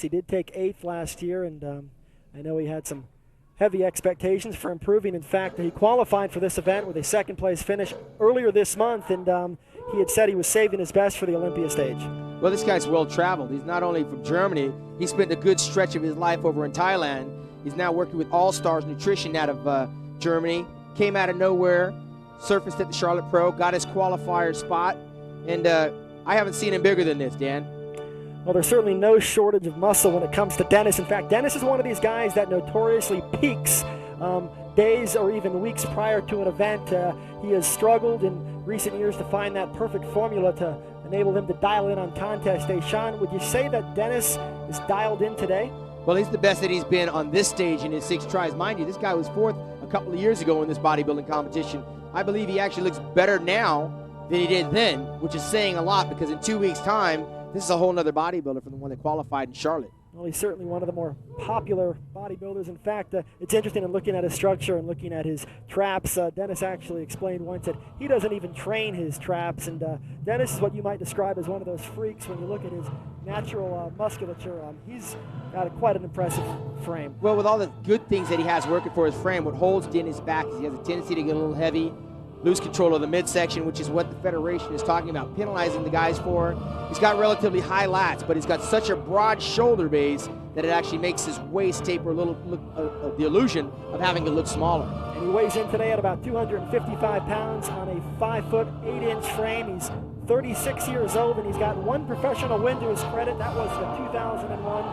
He did take 8th last year, and I know he had some heavy expectations for improving. In fact, he qualified for this event with a second-place finish earlier this month, and he had said he was saving his best for the Olympia stage. Well, this guy's well-traveled. He's not only from Germany, he spent a good stretch of his life over in Thailand. He's now working with All Stars Nutrition out of Germany. Came out of nowhere, surfaced at the Charlotte Pro, got his qualifier spot, and I haven't seen him bigger than this, Dan. Well, there's certainly no shortage of muscle when it comes to Dennis. In fact, Dennis is one of these guys that notoriously peaks days or even weeks prior to an event. He has struggled in recent years to find that perfect formula to enable him to dial in on contest day. Sean, would you say that Dennis is dialed in today? Well, he's the best that he's been on this stage in his 6 tries. Mind you, this guy was 4th a couple of years ago in this bodybuilding competition. I believe he actually looks better now than he did then, which is saying a lot, because in 2 weeks' time, this is a whole other bodybuilder from the one that qualified in Charlotte. Well, he's certainly one of the more popular bodybuilders. In fact, it's interesting in looking at his structure and looking at his traps. Dennis actually explained once that he doesn't even train his traps, and Dennis is what you might describe as one of those freaks when you look at his natural musculature. He's got quite an impressive frame. Well, with all the good things that he has working for his frame, what holds Dennis back is he has a tendency to get a little heavy, lose control of the midsection, which is what the Federation is talking about, penalizing the guys for. He's got relatively high lats, but he's got such a broad shoulder base that it actually makes his waist taper a little, the illusion of having it look smaller. And he weighs in today at about 255 pounds on a 5'8" frame. He's 36 years old, and he's got one professional win to his credit. That was the 2001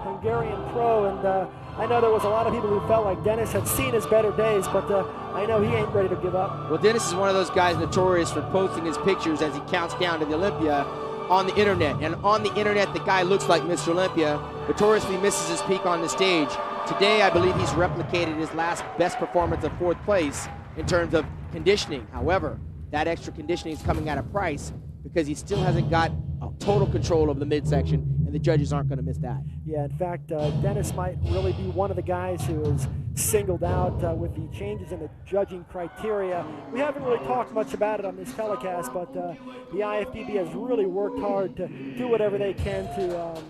Hungarian Pro, and I know there was a lot of people who felt like Dennis had seen his better days, but I know he ain't ready to give up. Well, Dennis is one of those guys notorious for posting his pictures as he counts down to the Olympia on the internet. And on the internet, the guy looks like Mr. Olympia, notoriously misses his peak on the stage. Today, I believe he's replicated his last best performance of 4th place in terms of conditioning. However, that extra conditioning is coming at a price because he still hasn't got total control of the midsection, and the judges aren't going to miss that. Yeah, in fact, Dennis might really be one of the guys who is singled out with the changes in the judging criteria. We haven't really talked much about it on this telecast, but the IFBB has really worked hard to do whatever they can to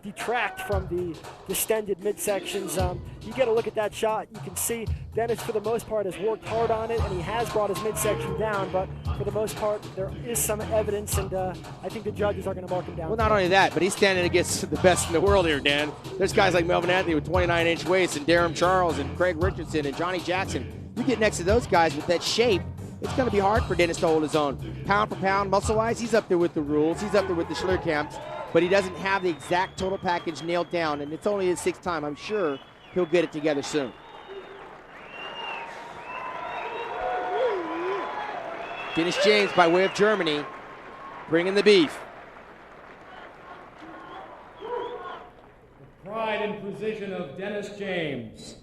detract from the distended midsections. You get a look at that shot, you can see Dennis, for the most part, has worked hard on it, and he has brought his midsection down, but for the most part, there is some evidence, and I think the judges are going to mark him down. Well, not only that, but he's standing against the best in the world here, Dan. There's guys like Melvin Anthony with 29-inch waists, and Darren Charles, and Craig Richardson, and Johnny Jackson. You get next to those guys with that shape, it's going to be hard for Dennis to hold his own. Pound for pound, muscle-wise, he's up there with the rules. He's up there with the Schlierkamps, but he doesn't have the exact total package nailed down, and it's only his 6th time. I'm sure he'll get it together soon. Dennis James, by way of Germany, bringing the beef. The pride and precision of Dennis James.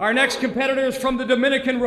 Our next competitor is from the Dominican Republic.